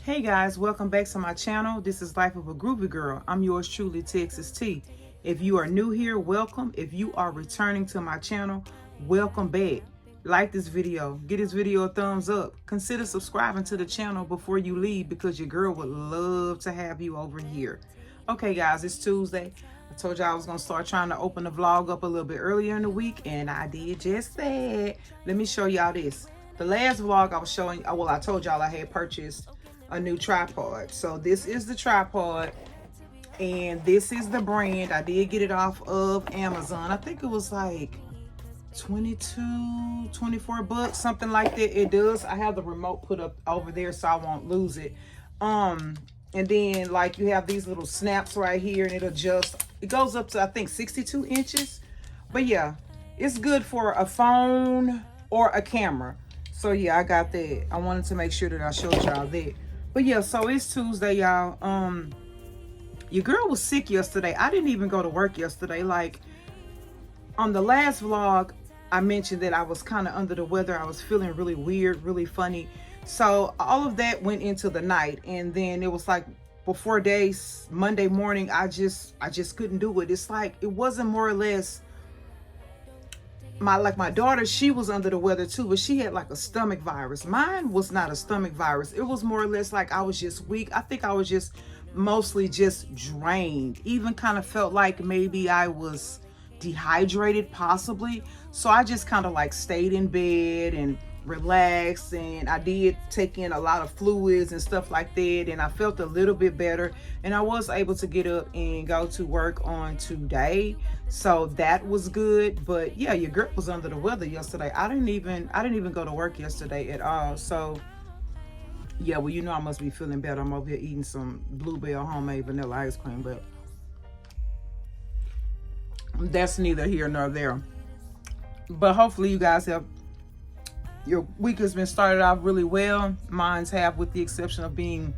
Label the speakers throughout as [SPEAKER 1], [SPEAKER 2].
[SPEAKER 1] Hey guys, welcome back to my channel. This is Life of a Groovy Girl. I'm yours truly, Texas T. If you are new here, welcome. If you are returning to my channel, welcome back. Like this video, give this video a thumbs up. Consider subscribing to the channel before you leave because your girl would love to have you over here. Okay guys, it's Tuesday. I told y'all I was gonna start trying to open the vlog up a little bit earlier in the week, and I did just that. Let me show y'all this. The last vlog I was showing, well, I told y'all I had purchased a new tripod. So this is the tripod, and this is the brand. I did get it off of Amazon. I think it was like 22, 24 bucks, something like that. It does. I have the remote put up over there so I won't lose it. And then like you have these little snaps right here, and it goes up to I think 62 inches. But yeah, it's good for a phone or a camera. So yeah, I got that. I wanted to make sure that I showed y'all that. But yeah, so it's Tuesday, y'all. Your girl was sick yesterday. I didn't even go to work yesterday. Like, on the last vlog, I mentioned that I was kind of under the weather. I was feeling really weird, really funny. So all of that went into the night. And then it was like before days, Monday morning, I just couldn't do it. It's like, it wasn't more or less my daughter, she was under the weather too, but she had like a stomach virus. Mine was not a stomach virus. It was more or less like I was just weak. I think I was just mostly just drained. Even kind of felt like maybe I was dehydrated possibly. So I just kind of like stayed in bed and relaxed, and I did take in a lot of fluids and stuff like that, and I felt a little bit better, and I was able to get up and go to work on today. So that was good. But yeah, your girl was under the weather yesterday. I didn't even go to work yesterday at all. So yeah, well, you know I must be feeling better. I'm over here eating some Bluebell homemade vanilla ice cream, but that's neither here nor there. But hopefully you guys have, your week has been started off really well. Mine's have, with the exception of being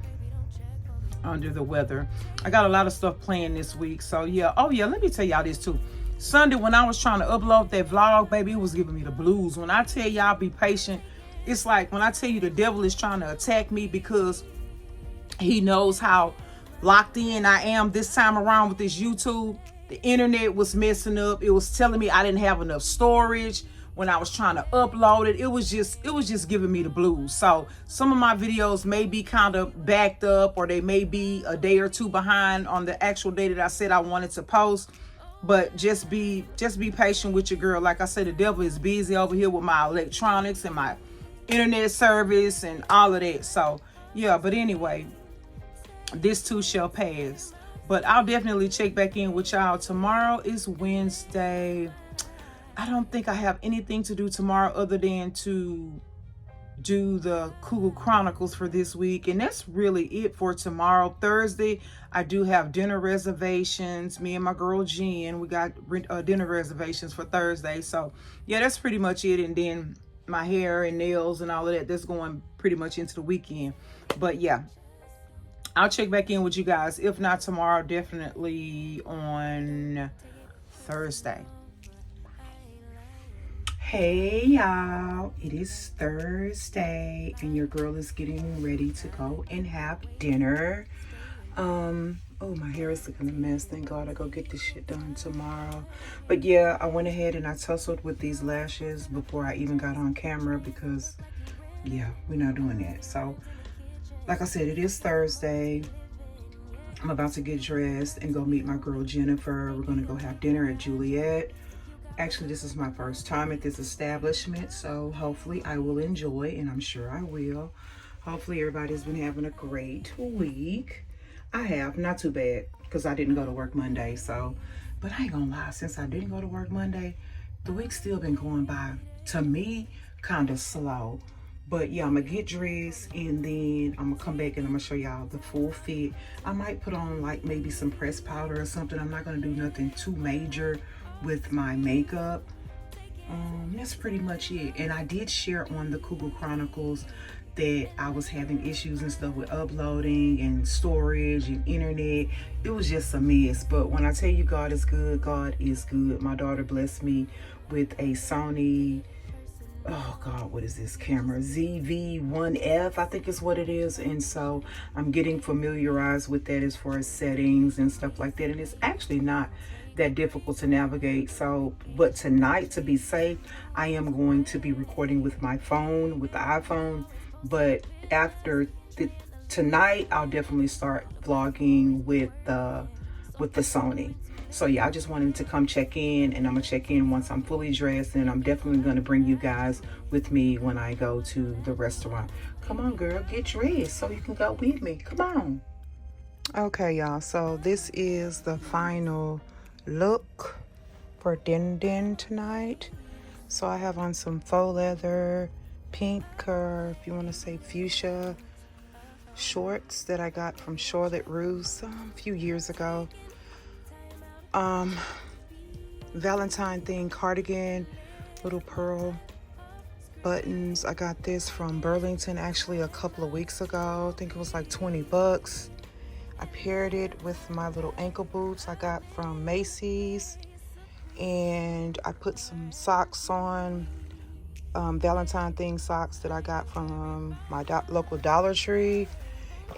[SPEAKER 1] under the weather. I got a lot of stuff planned this week. So yeah. Oh yeah, let me tell y'all this too. Sunday when I was trying to upload that vlog, baby, it was giving me the blues. When I tell y'all be patient, it's like when I tell you the devil is trying to attack me because he knows how locked in I am this time around with this YouTube. The internet was messing up. It was telling me I didn't have enough storage when I was trying to upload it. It was just giving me the blues. So some of my videos may be kind of backed up, or they may be a day or two behind on the actual day that I said I wanted to post. But just be patient with your girl. Like I said, the devil is busy over here with my electronics and my internet service and all of that. So yeah, but anyway, this too shall pass. But I'll definitely check back in with y'all. Tomorrow is Wednesday. I don't think I have anything to do tomorrow other than to do the Cougar Chronicles for this week. And that's really it for tomorrow. Thursday, I do have dinner reservations. Me and my girl Jen, we got dinner reservations for Thursday. So yeah, that's pretty much it. And then my hair and nails and all of that, that's going pretty much into the weekend. But yeah, I'll check back in with you guys. If not tomorrow, definitely on Thursday. Hey y'all, it is Thursday and your girl is getting ready to go and have dinner. Oh, my hair is looking a mess. Thank God I go get this shit done tomorrow. But yeah, I went ahead and I tussled with these lashes before I even got on camera because yeah, we're not doing that. So like I said, it is Thursday. I'm about to get dressed and go meet my girl Jennifer. We're gonna go have dinner at Juliet. Actually, this is my first time at this establishment, so hopefully I will enjoy, and I'm sure I will. Hopefully everybody's been having a great week. I have, not too bad, because I didn't go to work Monday, so, but I ain't gonna lie, since I didn't go to work Monday, the week's still been going by, to me, kind of slow. But yeah, I'm gonna get dressed and then I'm gonna come back and I'm gonna show y'all the full fit. I might put on like maybe some pressed powder or something. I'm not gonna do nothing too major with my makeup. That's pretty much it. And I did share on the Cougar Chronicles that I was having issues and stuff with uploading and storage and internet. It was just a mess. But when I tell you God is good, God is good. My daughter blessed me with a Sony, oh God, what is this camera? ZV-1F, I think is what it is. And so I'm getting familiarized with that as far as settings and stuff like that. And it's actually not that difficult to navigate. So, but tonight, to be safe, I am going to be recording with my phone, with the iPhone. But after tonight, I'll definitely start vlogging with the Sony. So yeah, I just wanted to come check in, and I'm gonna check in once I'm fully dressed, and I'm definitely gonna bring you guys with me when I go to the restaurant. Come on, girl, get dressed so you can go with me. Come on. Okay, y'all, so this is the final look for Din tonight. So I have on some faux leather, pink, or if you want to say fuchsia shorts that I got from Charlotte Russe a few years ago. Valentine thing cardigan, little pearl buttons. I got this from Burlington actually a couple of weeks ago. I think it was like 20 bucks. I paired it with my little ankle boots I got from Macy's, and I put some socks on, Valentine thing socks that I got from my local Dollar Tree.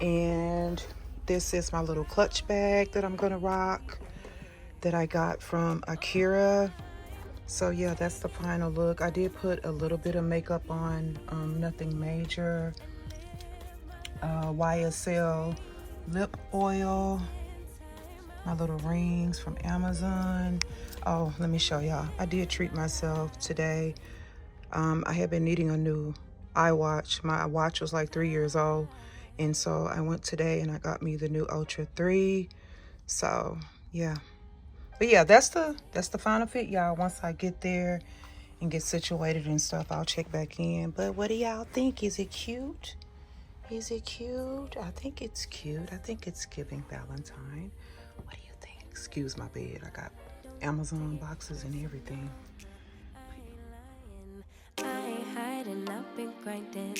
[SPEAKER 1] And this is my little clutch bag that I'm gonna rock that I got from Akira. So yeah, that's the final look. I did put a little bit of makeup on, nothing major. YSL lip oil, my little rings from Amazon. Oh, let me show y'all. I did treat myself today. I had been needing a new iWatch. My watch was like 3 years old, and so I went today and I got me the new Ultra 3. So yeah, but yeah, that's the final fit, y'all. Once I get there and get situated and stuff, I'll check back in. But what do y'all think? Is it cute? Is it cute? I think it's cute. I think it's giving Valentine. What do you think? Excuse my bed. I got Amazon boxes and everything.
[SPEAKER 2] I ain't hiding, I've been grinding,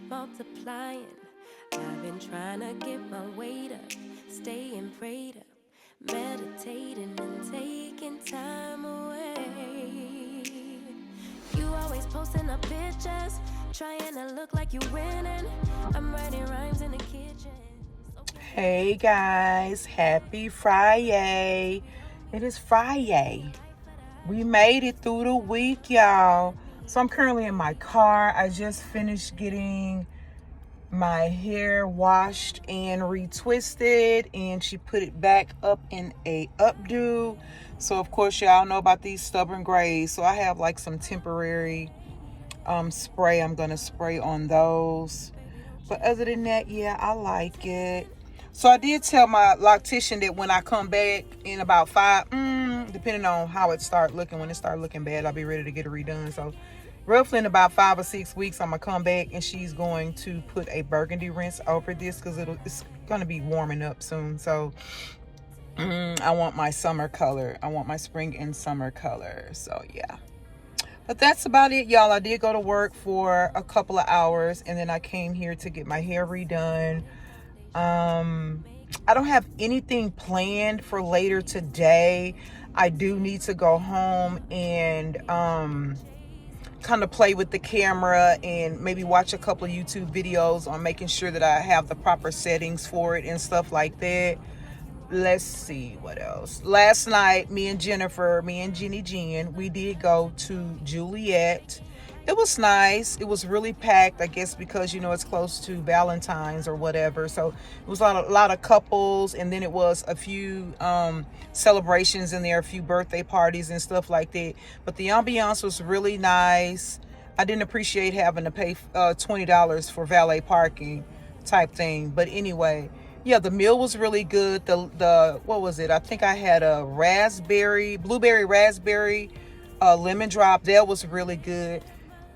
[SPEAKER 2] multiplying. I've been trying to get my weight up, staying prayed up, meditating and taking time away. You always posting up pictures, trying to look like you winning. I'm writing rhymes in the kitchen.
[SPEAKER 1] Hey guys, happy Friday. It is Friday. We made it through the week, y'all. So I'm currently in my car. I just finished getting my hair washed and retwisted, and she put it back up in a updo. So of course y'all know about these stubborn grays. So I have like some temporary spray I'm gonna spray on those. But other than that, yeah, I like it. So I did tell my loctician that when I come back in about depending on how it start looking, when it start looking bad, I'll be ready to get it redone. So roughly in about 5 or 6 weeks, I'm gonna come back and she's going to put a burgundy rinse over this because it's gonna be warming up soon. So I want my summer color. I want my spring and summer color. So yeah. But that's about it, y'all. I did go to work for a couple of hours, and then I came here to get my hair redone. I don't have anything planned for later today. I do need to go home and kind of play with the camera and maybe watch a couple of YouTube videos on making sure that I have the proper settings for it and stuff like that. Let's see what else. Last night, me and Jenny Jen, we did go to Juliet. It was nice. It was really packed, I guess, because, you know, it's close to Valentine's or whatever. So it was a lot of couples, and then it was a few celebrations in there, a few birthday parties and stuff like that. But the ambiance was really nice. I didn't appreciate having to pay $20 for valet parking type thing. But anyway, yeah, the meal was really good. The what was it? I think I had a blueberry raspberry lemon drop. That was really good.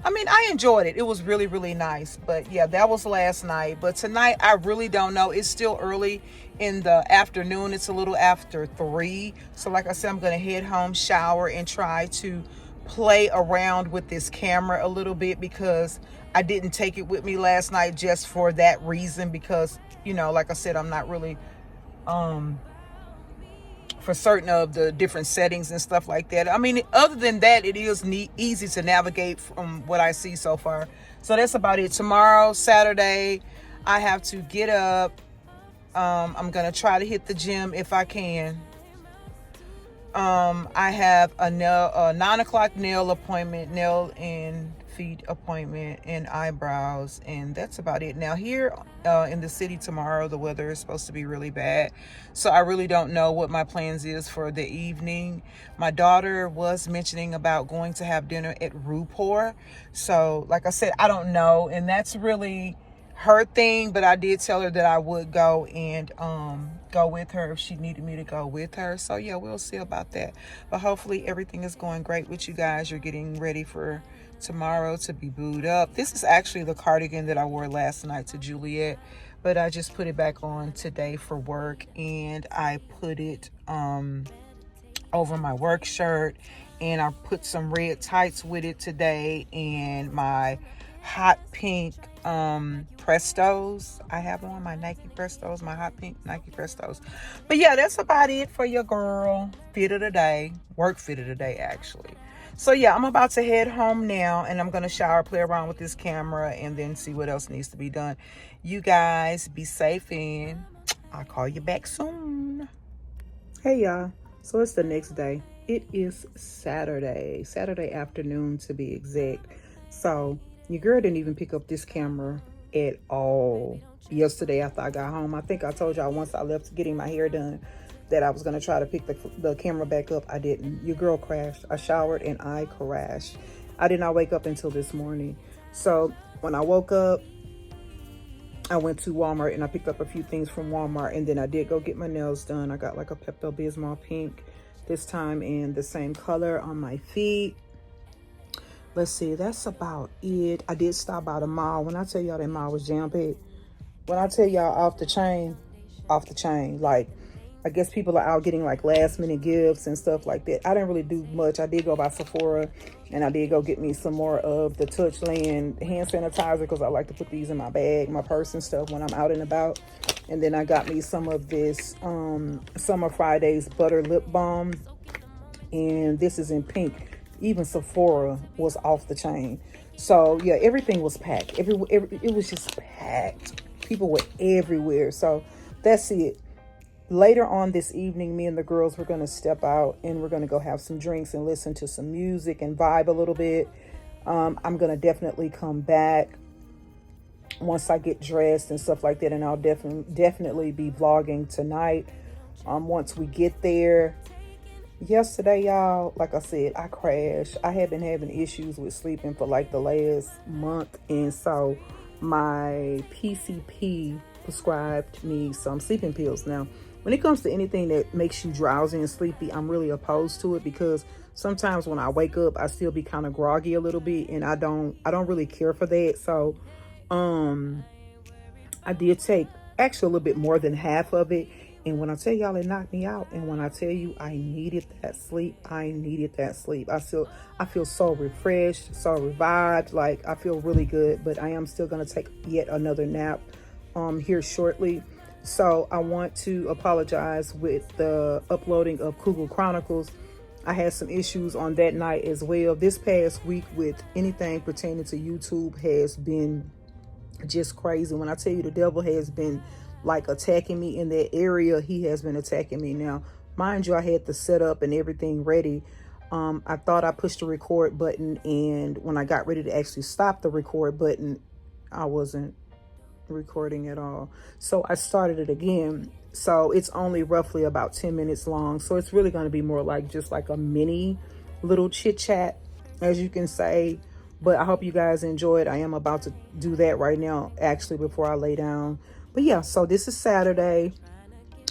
[SPEAKER 1] I mean, I enjoyed it. It was really, really nice. But yeah, that was last night. But tonight, I really don't know. It's still early in the afternoon. It's a little after 3. So like I said, I'm going to head home, shower, and try to play around with this camera a little bit, because I didn't take it with me last night just for that reason, because, you know, like I said, I'm not really for certain of the different settings and stuff like that. I mean, other than that, it is easy to navigate from what I see so far. So that's about it. Tomorrow, Saturday, I have to get up. I'm going to try to hit the gym if I can. I have a 9 o'clock nail appointment, nail and feet appointment, and eyebrows, and that's about it. Now here in the city tomorrow, the weather is supposed to be really bad, so I really don't know what my plans is for the evening. My daughter was mentioning about going to have dinner at Rupor, so like I said, I don't know, and that's really her thing, but I did tell her that I would go and go with her if she needed me to go with her. So yeah, we'll see about that, but hopefully everything is going great with you guys. You're getting ready for tomorrow to be booed up. This is actually the cardigan that I wore last night to Juliet, but I just put it back on today for work, and I put it over my work shirt, and I put some red tights with it today, and my hot pink Prestos. I have on my Nike Prestos, my hot pink Nike Prestos. But yeah, that's about it for your girl fit of the day, work fit of the day actually. So yeah, I'm about to head home now, and I'm gonna shower, play around with this camera, and then see what else needs to be done. You guys be safe, and I'll call you back soon. Hey y'all, so it's the next day. It is Saturday afternoon to be exact. So your girl didn't even pick up this camera at all yesterday after I got home. I think I told y'all once I left getting my hair done that I was going to try to pick the camera back up. I didn't. Your girl crashed. I showered and I crashed. I did not wake up until this morning. So when I woke up, I went to Walmart and I picked up a few things from Walmart, and then I did go get my nails done. I got like a Pepto-Bismol pink this time, and the same color on my feet. Let's see, that's about it. I did stop by the mall. When I tell y'all that mall was jam-packed, when I tell y'all off the chain, like, I guess people are out getting like last minute gifts and stuff like that. I didn't really do much. I did go by Sephora, and I did go get me some more of the Touchland hand sanitizer, because I like to put these in my bag, my purse and stuff when I'm out and about. And then I got me some of this Summer Fridays butter lip balm, and this is in pink. Even Sephora was off the chain. So yeah, everything was packed. It was just packed. People were everywhere. So that's it. Later on this evening, me and the girls were going to step out, and we're going to go have some drinks and listen to some music and vibe a little bit. I'm going to definitely come back once I get dressed and stuff like that, and I'll definitely be vlogging tonight once we get there. Yesterday, y'all, like I said, I crashed. I have been having issues with sleeping for like the last month, and so my PCP prescribed me some sleeping pills. Now, when it comes to anything that makes you drowsy and sleepy, I'm really opposed to it, because sometimes when I wake up, I still be kind of groggy a little bit, and I don't really care for that. So I did take actually a little bit more than half of it, and when I tell y'all it knocked me out, and when I tell you I needed that sleep, I feel so refreshed, so revived. Like, I feel really good, but I am still going to take yet another nap here shortly. So I want to apologize with the uploading of Cougar Chronicles. I had some issues on that night as well. This past week with anything pertaining to YouTube has been just crazy. When I tell you the devil has been like attacking me in that area, he has been attacking me. Now, mind you, I had the setup and everything ready. I thought I pushed the record button, and when I got ready to actually stop the record button, I wasn't recording at all. So I started it again. So it's only roughly about 10 minutes long. So it's really going to be more like just like a mini little chit chat, as you can say. But I hope you guys enjoyed. I am about to do that right now, actually, before I lay down. But yeah, so this is Saturday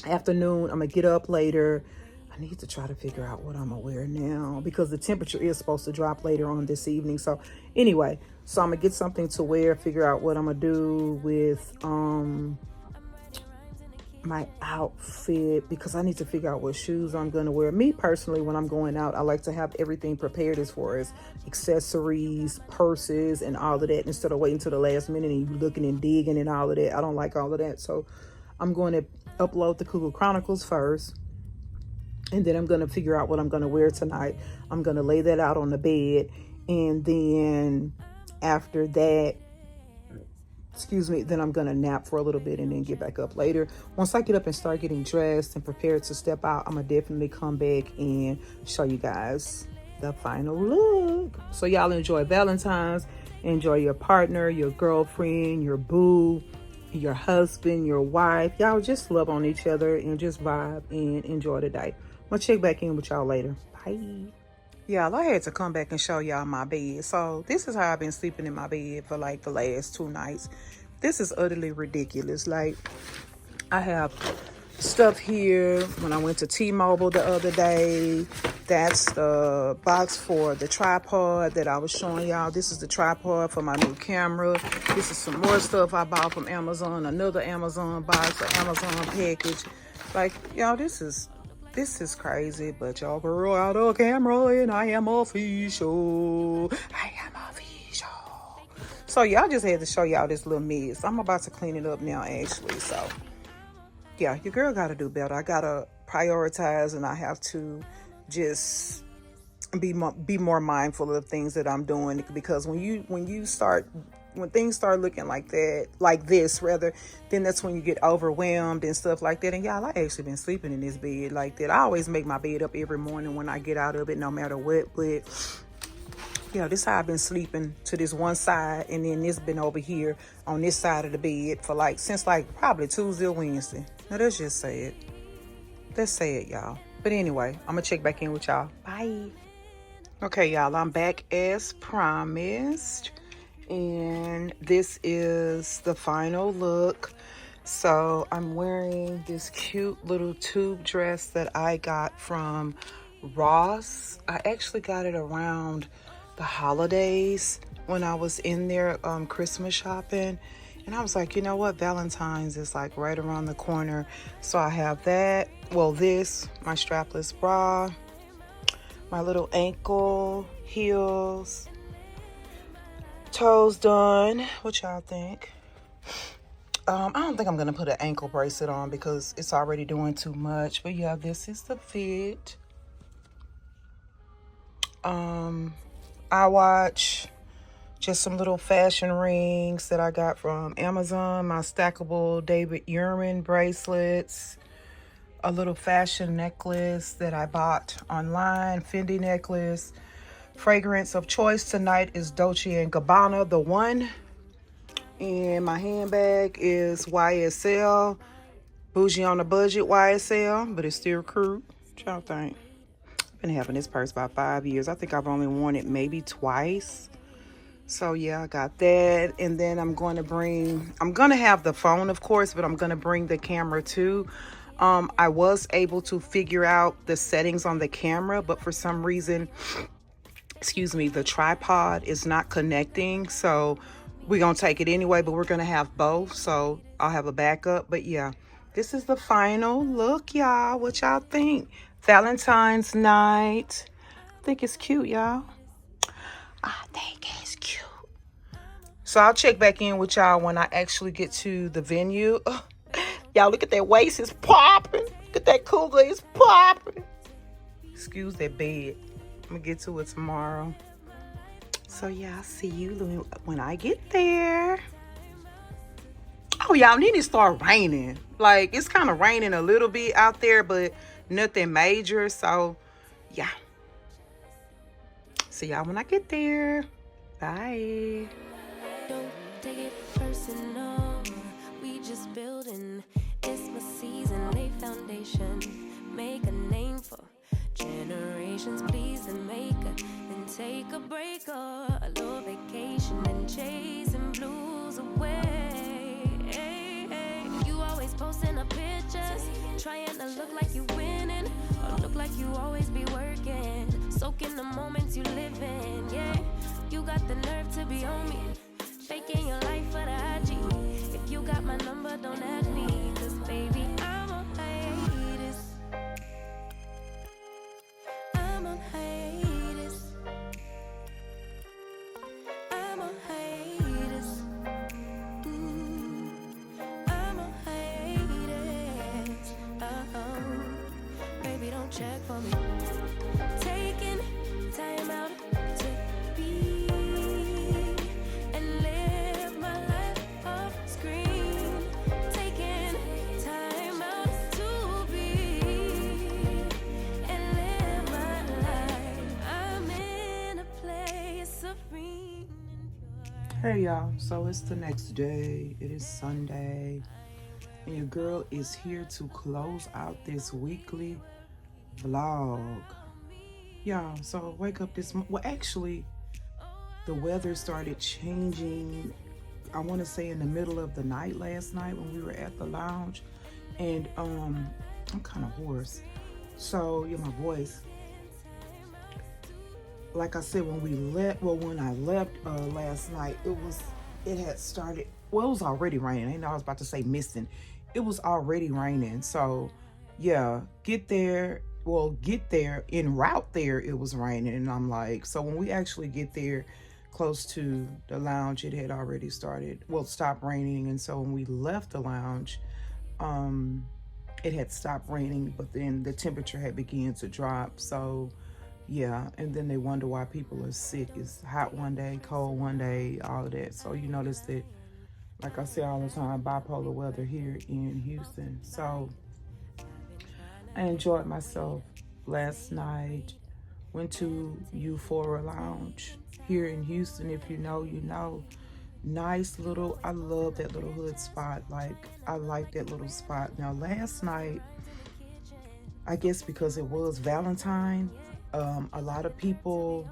[SPEAKER 1] afternoon. I'm going to get up later. I need to try to figure out what I'm going to wear now, because the temperature is supposed to drop later on this evening. So anyway, so I'm going to get something to wear, figure out what I'm going to do with my outfit because I need to figure out what shoes I'm gonna wear. Me personally, when I'm going out, I like to have everything prepared as far as accessories, purses, and all of that, instead of waiting till the last minute and you looking and digging and all of that. I don't like all of that. So I'm going to upload the Cougar Chronicles first, and then I'm going to figure out what I'm going to wear tonight. I'm going to lay that out on the bed, and then after that, then I'm gonna nap for a little bit and then get back up later. Once I get up and start getting dressed and prepared to step out, I'm gonna definitely come back and show you guys the final look. So y'all enjoy Valentine's, enjoy your partner, your girlfriend, your boo, your husband, your wife. Y'all just love on each other and just vibe and enjoy the day. I'm gonna check back in with y'all later. Bye. Y'all, I had to come back and show y'all my bed. So this is how I've been sleeping in my bed for like the last 2 nights. This is utterly ridiculous. Like, I have stuff here when I went to T-Mobile the other day. That's the box for the tripod that I was showing y'all. This is the tripod for my new camera. This is some more stuff I bought from Amazon. Another Amazon box, an Amazon package. Like, y'all, this is crazy, but y'all girl out of camera and I am official. I am official. So y'all just had to show y'all this little mess. I'm about to clean it up now, actually. So yeah, your girl got to do better. I got to prioritize, and I have to just be more mindful of things that I'm doing, because when things start looking like this rather, then that's when you get overwhelmed and stuff like that. And y'all, I actually been sleeping in this bed like that. I always make my bed up every morning when I get out of it, no matter what. But yeah, this how I've been sleeping, to this one side, and then this been over here on this side of the bed for since probably Tuesday or Wednesday. Now that's just sad. That's sad, y'all. But anyway, I'm gonna check back in with y'all. Bye. Okay, y'all, I'm back as promised. And this is the final look. So I'm wearing this cute little tube dress that I got from Ross. I actually got it around the holidays when I was in there Christmas shopping. And I was like, you know what? Valentine's is like right around the corner. So I have that. Well, this, my strapless bra, my little ankle heels, toes done. What y'all think? I don't think I'm gonna put an ankle bracelet on because it's already doing too much. But yeah, this is the fit. I watch just some little fashion rings that I got from Amazon, my stackable David Yurman bracelets, a little fashion necklace that I bought online, Fendi necklace. Fragrance of choice tonight is Dolce & Gabbana, the one. And my handbag is YSL, bougie on a budget YSL, but it's still crude. What y'all think? I've been having this purse about 5 years. I think I've only worn it maybe twice. So yeah, I got that. And then I'm going to have the phone, of course, but I'm going to bring the camera too. I was able to figure out the settings on the camera, but for some reason, the tripod is not connecting. So we're going to take it anyway, but we're going to have both. So I'll have a backup. But yeah, this is the final look, y'all. What y'all think? Valentine's night. I think it's cute, y'all. I think it's cute. So I'll check back in with y'all when I actually get to the venue. Y'all, look at that waist. It's popping. Look at that cougar. It's popping. Excuse that bed. I'm going to get to it tomorrow. So yeah, I'll see you when I get there. Oh, y'all, need to start raining. Like, it's kind of raining a little bit out there, but nothing major. So yeah, see y'all when I get there. Bye.
[SPEAKER 2] Don't take it personal. We just building. It's my season. Lay foundation. Make a name for generations. Please and make a. Then take a break or a little vacation and chasing blues away. You always posting up pictures, trying to look like you winning, or look like you always be working, soaking the moments you live in. Yeah, you got the nerve to be on me, faking your life for the IG. If you got my number, don't add me, 'cause baby, I'm check for me. Taking time out to be and live my life off screen. Taking time out to be and live my life. I'm in a place serene and pure.
[SPEAKER 1] Hey y'all, so it's the next day. It is Sunday, and your girl is here to close out this weekly vlog. Y'all, so wake up well, actually, the weather started changing, I want to say in the middle of the night last night when we were at the lounge. And I'm kind of hoarse, so yeah, my voice, like I said, when I left last night, it had started, well, it was already raining. I know I was about to say misting. It was already raining. So yeah, get there, en route there, it was raining. And I'm like, so when we actually get there close to the lounge, it had already stopped raining. And so when we left the lounge, it had stopped raining, but then the temperature had begun to drop. So yeah, and then they wonder why people are sick. It's hot one day, cold one day, all of that. So you notice that, like I say all the time, bipolar weather here in Houston. So I enjoyed myself last night. Went to Euphoria Lounge here in Houston. If you know, you know. Nice little, I love that little hood spot. Like, I like that little spot. Now, last night, I guess because it was Valentine, a lot of people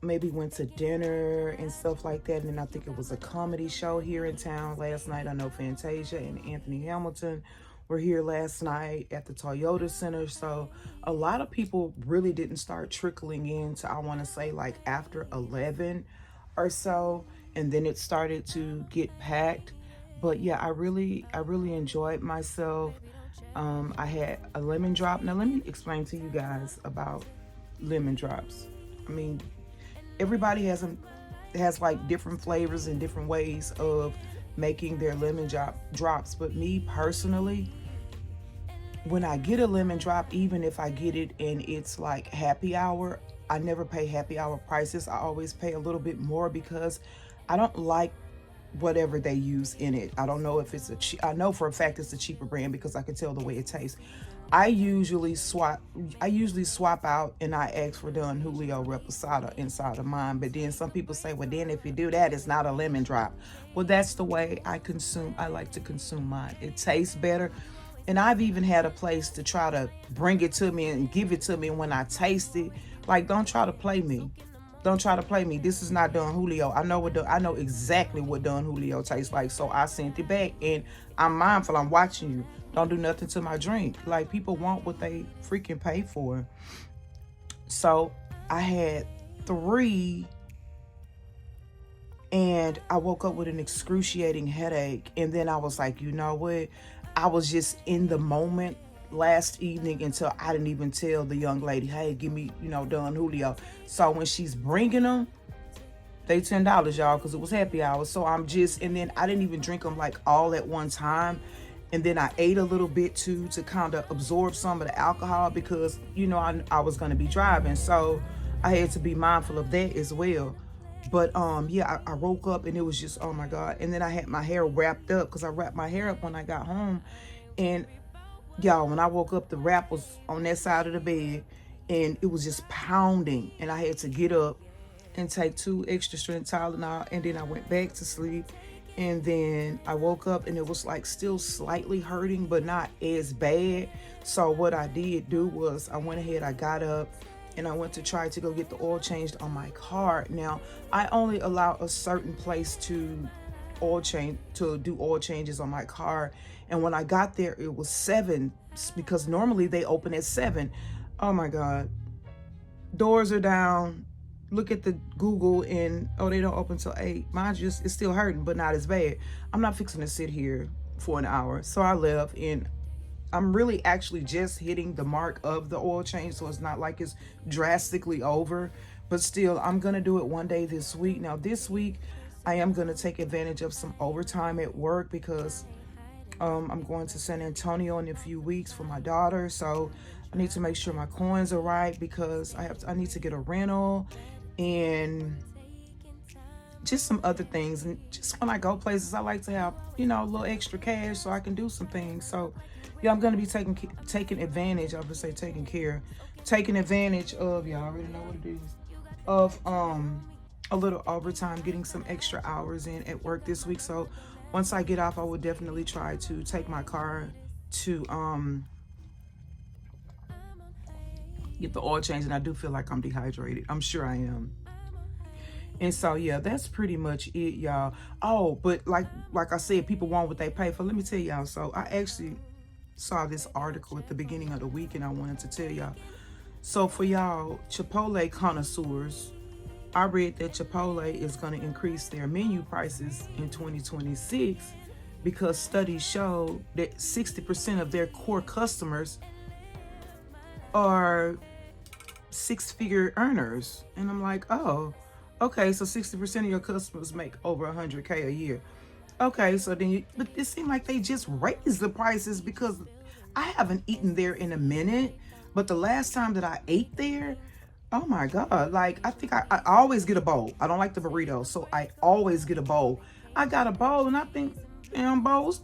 [SPEAKER 1] maybe went to dinner and stuff like that. And I think it was a comedy show here in town last night. I know Fantasia and Anthony Hamilton were here last night at the Toyota Center. So a lot of people really didn't start trickling into, I want to say, like after 11 or so. And then it started to get packed. But yeah, I really enjoyed myself. I had a lemon drop. Now let me explain to you guys about lemon drops. I mean, everybody has like different flavors and different ways of making their lemon drops. But me personally, when I get a lemon drop, even if I get it and it's like happy hour, I never pay happy hour prices. I always pay a little bit more because I don't like whatever they use in it. I don't know if it's I know for a fact it's a cheaper brand because I can tell the way it tastes. I usually swap out and I ask for Don Julio Reposado inside of mine. But then some people say, well, then if you do that, it's not a lemon drop. Well, that's the way I like to consume mine. It tastes better. And I've even had a place to try to bring it to me and give it to me when I taste it. Like, don't try to play me. Don't try to play me. This is not Don Julio. I know exactly what Don Julio tastes like. So I sent it back, and I'm mindful. I'm watching you. Don't do nothing to my drink. Like, people want what they freaking pay for. So I had 3, and I woke up with an excruciating headache. And then I was like, you know what? I was just in the moment last evening until I didn't even tell the young lady, hey, give me, Don Julio. So when she's bringing them, they $10, y'all, because it was happy hour. So and then I didn't even drink them like all at one time. And then I ate a little bit too to kind of absorb some of the alcohol because, I was going to be driving. So I had to be mindful of that as well. But yeah, I woke up and it was just, oh my God. And then I had my hair wrapped up because I wrapped my hair up when I got home. And y'all, when I woke up, the wrap was on that side of the bed and it was just pounding. And I had to get up and take 2 extra strength Tylenol. And then I went back to sleep. And then I woke up and it was like still slightly hurting, but not as bad. So what I did do was I went ahead, I got up and I went to try to go get the oil changed on my car. Now, I only allow a certain place to do oil changes on my car. And when I got there, it was 7 because normally they open at 7. Oh my God. Doors are down. Look at the Google and, they don't open till 8. Mine it's still hurting, but not as bad. I'm not fixing to sit here for an hour. So I left and I'm really actually just hitting the mark of the oil change. So it's not like it's drastically over, but still I'm going to do it one day this week. Now this week I am going to take advantage of some overtime at work because I'm going to San Antonio in a few weeks for my daughter. So I need to make sure my coins are right because I need to get a rental and just some other things. And just when I go places, I like to have, you know, a little extra cash so I can do some things. So yeah, I'm gonna be taking advantage. I would say taking advantage of, y'all already know what it is, of a little overtime, getting some extra hours in at work this week. So once I get off, I would definitely try to take my car to get the oil change. And I do feel like I'm dehydrated. I'm sure I am. And so yeah, that's pretty much it, y'all. Oh, but like I said, people want what they pay for. Let me tell y'all. So I actually saw this article at the beginning of the week, and I wanted to tell y'all. So for y'all Chipotle connoisseurs, I read that Chipotle is going to increase their menu prices in 2026 because studies show that 60% of their core customers are six-figure earners. And I'm like, oh, okay, so 60% of your customers make over 100K a year. Okay, so then but it seemed like they just raised the prices because I haven't eaten there in a minute. But the last time that I ate there, oh my God, like I think I always get a bowl. I don't like the burrito, so I always get a bowl. I got a bowl and I think, damn, bowls,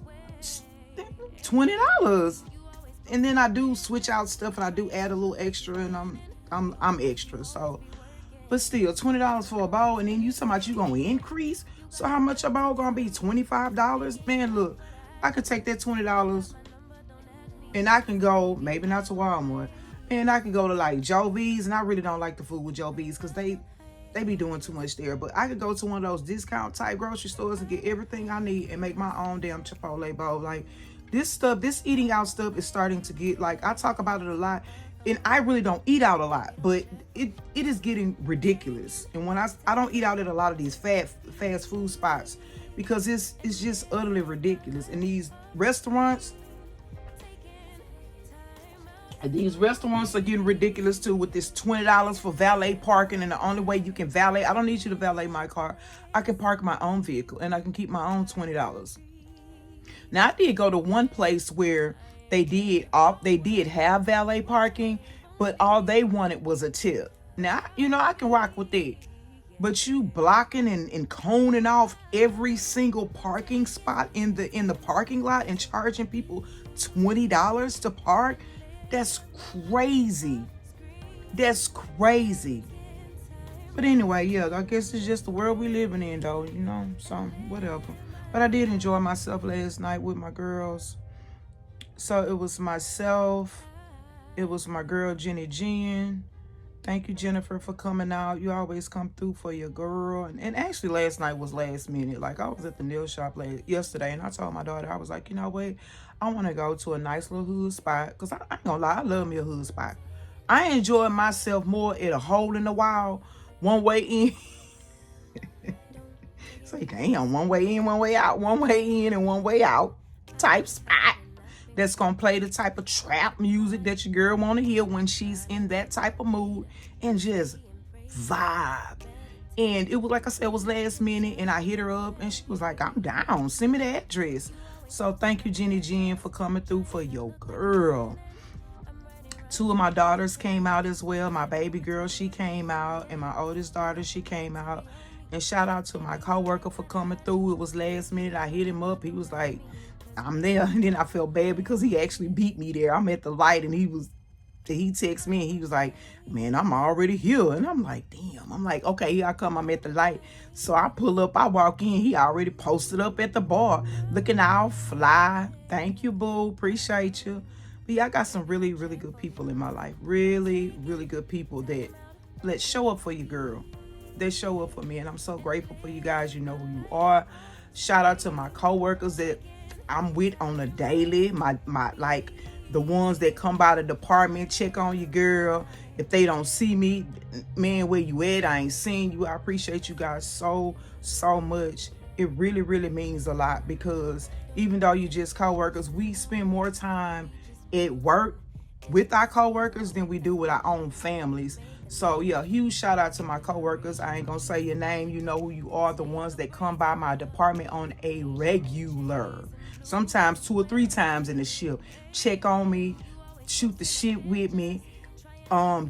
[SPEAKER 1] $20. And then I do switch out stuff and I do add a little extra, and I'm extra. So, but still, $20 for a bowl, and then you talking about you gonna increase. So how much a bowl gonna be? $25? Man, look, I could take that $20 and I can go, maybe not to Walmart, and I can go to like Joe V's, and I really don't like the food with Joe V's because they be doing too much there. But I could go to one of those discount type grocery stores and get everything I need and make my own damn Chipotle bowl. Like this eating out stuff is starting to get, like, I talk about it a lot, and I really don't eat out a lot, but it is getting ridiculous. And when I don't eat out at a lot of these fast food spots because it's just utterly ridiculous. And these restaurants are getting ridiculous too, with this $20 for valet parking. And the only way you can valet, I don't need you to valet my car. I can park my own vehicle and I can keep my own $20. Now I did go to one place where they did have valet parking, but all they wanted was a tip. Now, you know, I can rock with that. But you blocking and coning off every single parking spot in the parking lot and charging people $20 to park, that's crazy. That's crazy. But anyway, yeah, I guess it's just the world we living in, though, you know, so whatever. But I did enjoy myself last night with my girls. So it was myself, it was my girl Jenny Jen. Thank you, Jennifer, for coming out. You always come through for your girl. And actually last night was last minute. Like I was at the nail shop yesterday, and I told my daughter, I was like, you know what? I want to go to a nice little hood spot. Because I ain't gonna lie, I love me a hood spot. I enjoy myself more at a hole in the wall, one way in. It's like, damn, one way in, one way out, one way in and one way out type spot. That's going to play the type of trap music that your girl want to hear when she's in that type of mood, and just vibe. And it was, like I said, it was last minute, and I hit her up and she was like, I'm down. Send me the address. So thank you, Jenny Jen, for coming through for your girl. 2 of my daughters came out as well. My baby girl, she came out, and my oldest daughter, she came out. And shout out to my coworker for coming through. It was last minute. I hit him up. He was like, I'm there. And then I felt bad because he actually beat me there. I'm at the light, and he texted me and he was like, man, I'm already here. And I'm like, damn. I'm like, okay, here I come. I'm at the light. So I pull up, I walk in. He already posted up at the bar, looking all fly. Thank you, boo. Appreciate you. But yeah, I got some really, really good people in my life. Really, really good people that let's show up for you, girl. They show up for me, and I'm so grateful for you guys. You know who you are. Shout out to my coworkers that I'm with on a daily. My like the ones that come by the department, check on you, girl. If they don't see me, man, where you at? I ain't seen you. I appreciate you guys so much. It really, really means a lot, because even though you just coworkers, we spend more time at work with our coworkers than we do with our own families. So yeah, huge shout out to my coworkers. I ain't gonna say your name. You know who you are. The ones that come by my department on a regular, sometimes 2 or 3 times in the shift, check on me, shoot the shit with me,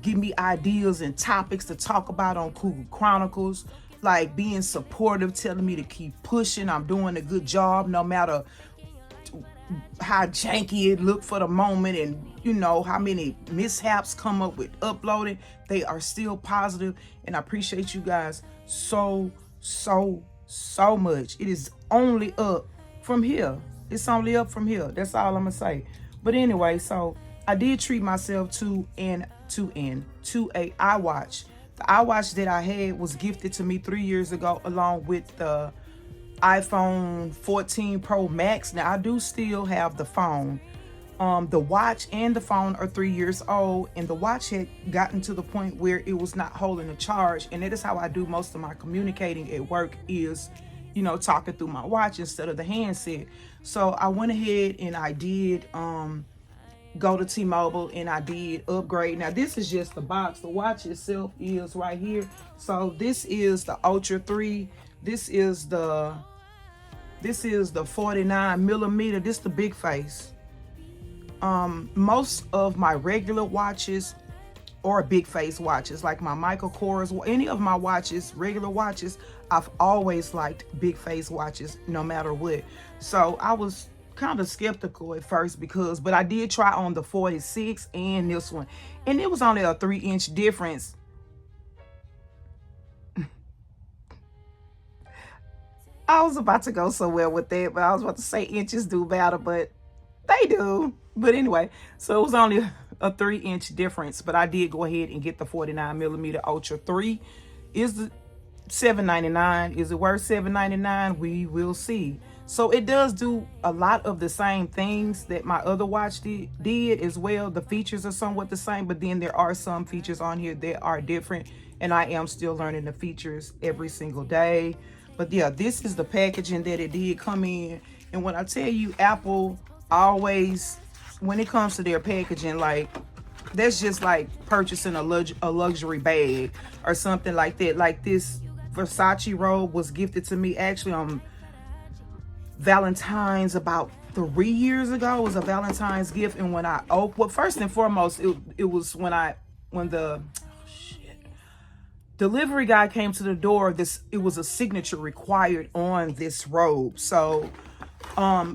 [SPEAKER 1] give me ideas and topics to talk about on Cougar Chronicles, like being supportive, telling me to keep pushing. I'm doing a good job no matter how janky it looked for the moment, and you know how many mishaps come up with uploading. They are still positive, and I appreciate you guys so much. It is only up from here. It's only up from here. That's all I'm gonna say. But anyway, so I did treat myself to a iWatch. The iWatch that I had was gifted to me 3 years ago, along with the iPhone 14 Pro Max. Now I do still have the phone. The watch and the phone are 3 years old, and the watch had gotten to the point where it was not holding a charge. And that is how I do most of my communicating at work, is, you know, talking through my watch instead of the handset. So I went ahead and I did go to T-Mobile, and I did upgrade. Now this is just the box. The watch itself is right here. So this is the Ultra 3. This is the 49 millimeter. This is the big face. Most of my regular watches are big face watches, like my Michael Kors, any of my watches, regular watches. I've always liked big face watches no matter what. So I was kind of skeptical at first, but I did try on the 46 and this one, and it was only a 3-inch difference. I was about to go somewhere with that, but I was about to say inches do matter, but they do. But anyway, so it was only a 3-inch difference, but I did go ahead and get the 49 millimeter Ultra 3. Is the $7.99? Is it worth $7.99? We will see. So it does do a lot of the same things that my other watch did as well. The features are somewhat the same, but then there are some features on here that are different, and I am still learning the features every single day. But yeah, this is the packaging that it did come in. And when I tell you, Apple always, when it comes to their packaging, like, that's just like purchasing a luxury bag or something like that. Like this Versace robe was gifted to me actually on Valentine's about 3 years ago. It was a Valentine's gift. And when I opened, well, first and foremost, it was when the delivery guy came to the door, it was a signature required on this robe. So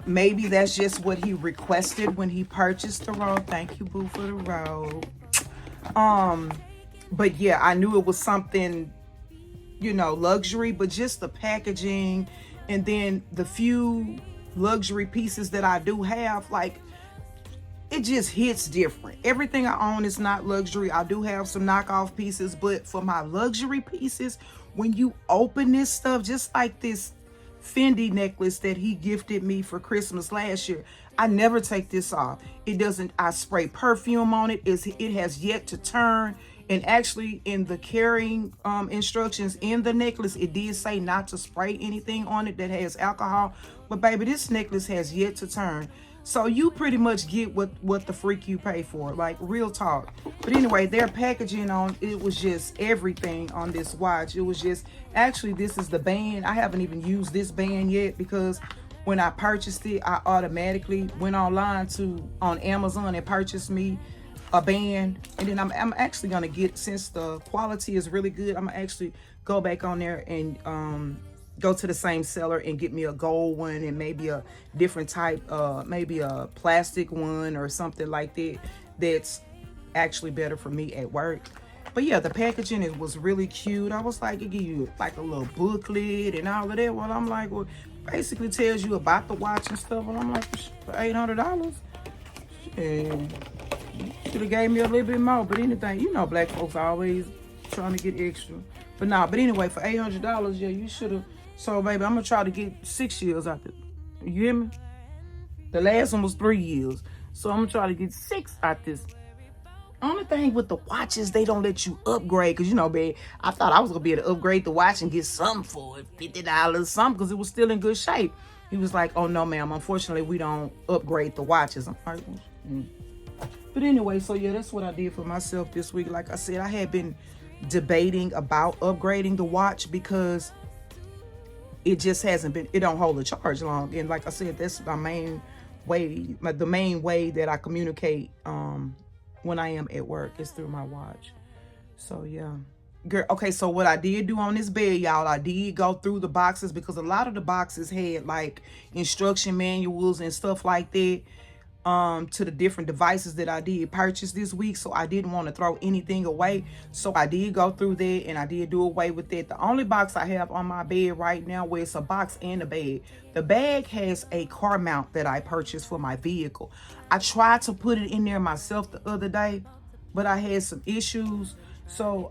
[SPEAKER 1] maybe that's just what he requested when he purchased the robe. Thank you, boo, for the robe. But yeah, I knew it was something, you know, luxury, but just the packaging, and then the few luxury pieces that I do have, like, it just hits different. Everything I own is not luxury. I do have some knockoff pieces, but for my luxury pieces, when you open this stuff, just like this Fendi necklace that he gifted me for Christmas last year, I never take this off. It doesn't, I spray perfume on it. It has yet to turn. And actually in the carrying instructions in the necklace, it did say not to spray anything on it that has alcohol. But baby, this necklace has yet to turn. So you pretty much get what the freak you pay for, like, real talk. But anyway, their packaging on it was just everything on this watch. It was just, actually, this is the band. I haven't even used this band yet, because when I purchased it, I automatically went online on Amazon and purchased me a band. And then I'm actually gonna get, since the quality is really good, I'm gonna actually go back on there and go to the same seller and get me a gold one, and maybe a different type, maybe a plastic one or something like that, that's actually better for me at work. But yeah, the packaging, it was really cute. I was like, it give you like a little booklet and all of that. Well, I'm like, well, basically tells you about the watch and stuff. And I'm like, for $800? And should have gave me a little bit more. But anything, you know, black folks always trying to get extra. But nah, but anyway, for $800, yeah, you should have. So baby, I'm gonna try to get 6 years out there. You hear me? The last one was 3 years. So I'm gonna try to get 6 out this. Only thing with the watches, they don't let you upgrade. Cause you know, babe, I thought I was gonna be able to upgrade the watch and get something for it, $50, something, cause it was still in good shape. He was like, oh no, ma'am, unfortunately, we don't upgrade the watches. I'm like, But anyway, so yeah, that's what I did for myself this week. Like I said, I had been debating about upgrading the watch because it just hasn't been, it don't hold a charge long. And like I said, that's my main way, the main way that I communicate when I am at work is through my watch. So yeah. Girl, okay, so what I did do on this bed, y'all, I did go through the boxes because a lot of the boxes had like instruction manuals and stuff like that to the different devices that I did purchase this week. So I didn't want to throw anything away. So I did go through that and I did do away with that. The only box I have on my bed right now, where it's a box and a bag. The bag has a car mount that I purchased for my vehicle. I tried to put it in there myself the other day, but I had some issues. So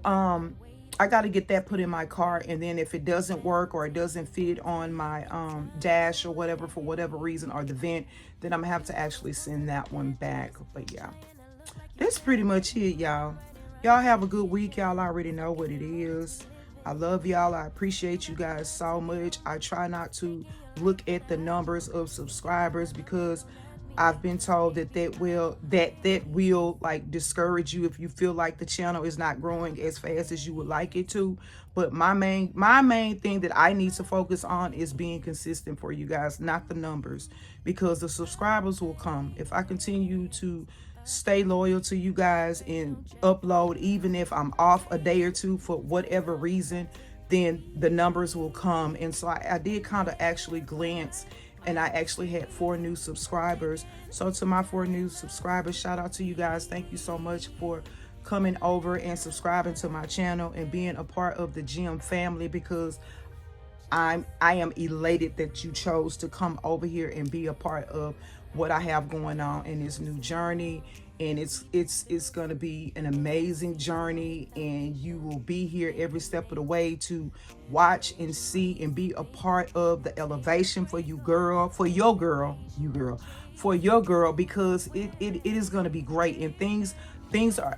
[SPEAKER 1] I got to get that put in my car, and then if it doesn't work or it doesn't fit on my dash or whatever, for whatever reason, or the vent, then I'm gonna have to actually send that one back. But yeah, that's pretty much it, y'all. Y'all have a good week. Y'all already know what it is. I love y'all. I appreciate you guys so much. I try not to look at the numbers of subscribers because I've been told that will like discourage you if you feel like the channel is not growing as fast as you would like it to. But my main thing that I need to focus on is being consistent for you guys, not the numbers, because the subscribers will come if I continue to stay loyal to you guys and upload, even if I'm off a day or two for whatever reason, then the numbers will come. And so I did kind of actually glance, and I actually had 4 new subscribers. So to my 4 new subscribers, shout out to you guys. Thank you so much for coming over and subscribing to my channel and being a part of the Gem family, because I am elated that you chose to come over here and be a part of what I have going on in this new journey. And it's gonna be an amazing journey, and you will be here every step of the way to watch and see and be a part of the elevation for you, girl, for your girl, because it is gonna be great. And things are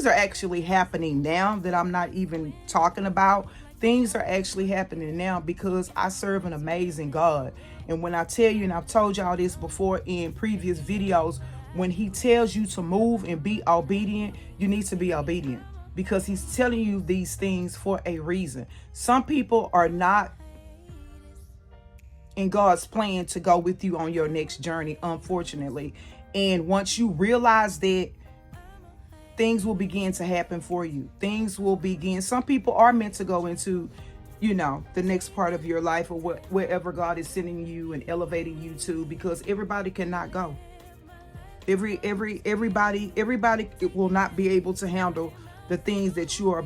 [SPEAKER 1] actually happening now that I'm not even talking about. Things are actually happening now because I serve an amazing God. And when I tell you, and I've told y'all this before in previous videos, when he tells you to move and be obedient, you need to be obedient, because he's telling you these things for a reason. Some people are not in God's plan to go with you on your next journey, unfortunately. And once you realize that, things will begin to happen for you. Things will begin. Some people are meant to go into, you know, the next part of your life, or wherever God is sending you and elevating you to, because everybody cannot go. Everybody will not be able to handle the things that you are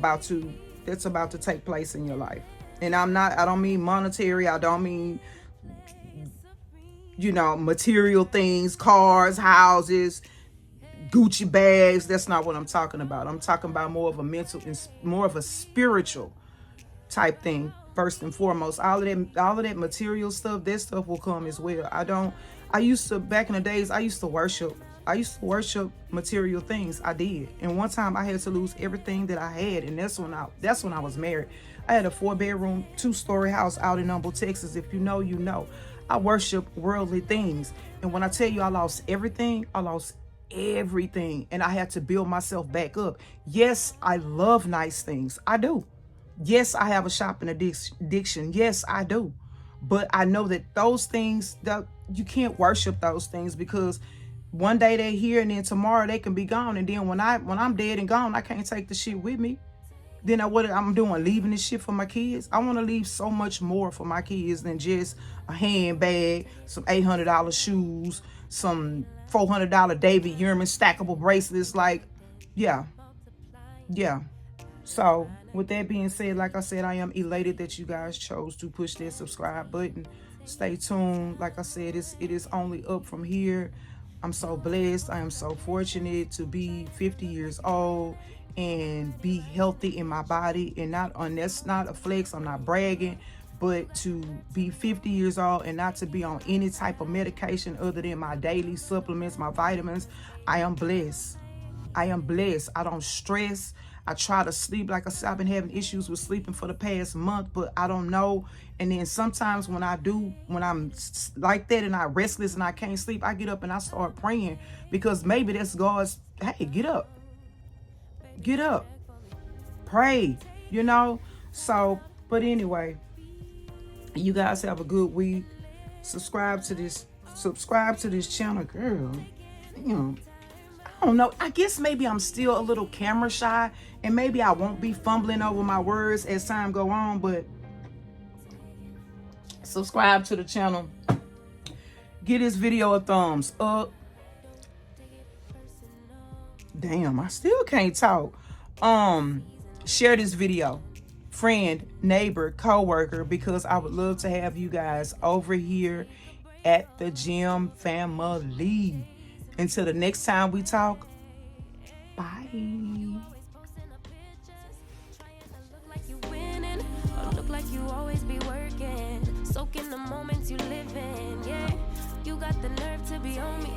[SPEAKER 1] that's about to take place in your life. And I don't mean monetary. I don't mean, you know, material things, cars, houses, Gucci bags. That's not what I'm talking about. I'm talking about more of a mental and more of a spiritual type thing. First and foremost, all of that material stuff, that stuff will come as well. Back in the days, I used to worship material things. I did. And one time I had to lose everything that I had. And that's when I was married. I had a 4-bedroom, 2-story house out in Humble, Texas. If you know, you know. I worship worldly things. And when I tell you I lost everything, I lost everything. And I had to build myself back up. Yes, I love nice things. I do. Yes, I have a shopping addiction. Yes, I do. But I know that those things, that you can't worship those things, because one day they're here and then tomorrow they can be gone. And then when I'm dead and gone, I can't take the shit with me. Then what I'm doing, leaving this shit for my kids. I want to leave so much more for my kids than just a handbag, some $800 shoes, some $400 David Yurman stackable bracelets. Like, yeah. So with that being said, like I said, I am elated that you guys chose to push that subscribe button. Stay tuned. Like I said, it is only up from here. I'm so blessed. I am so fortunate to be 50 years old and be healthy in my body. And that's not a flex. I'm not bragging, but to be 50 years old and not to be on any type of medication other than my daily supplements, my vitamins. I am blessed. I don't stress. I try to sleep. Like I said, I've been having issues with sleeping for the past month, but I don't know. And then sometimes when I'm like that and I'm restless and I can't sleep, I get up and I start praying, because maybe that's God's, hey, get up, pray, you know? So, but anyway, you guys have a good week. Subscribe to this subscribe to this channel, girl. You know, I don't know. I guess maybe I'm still a little camera shy, and maybe I won't be fumbling over my words as time go on, but subscribe to the channel. Give this video a thumbs up. Damn, I still can't talk. Share this video. Friend, neighbor, co-worker, because I would love to have you guys over here at the gym family. Until the next time we talk, bye.
[SPEAKER 2] Look like you always be working, soaking the moments you live in. Yeah, you got the nerve to be on me.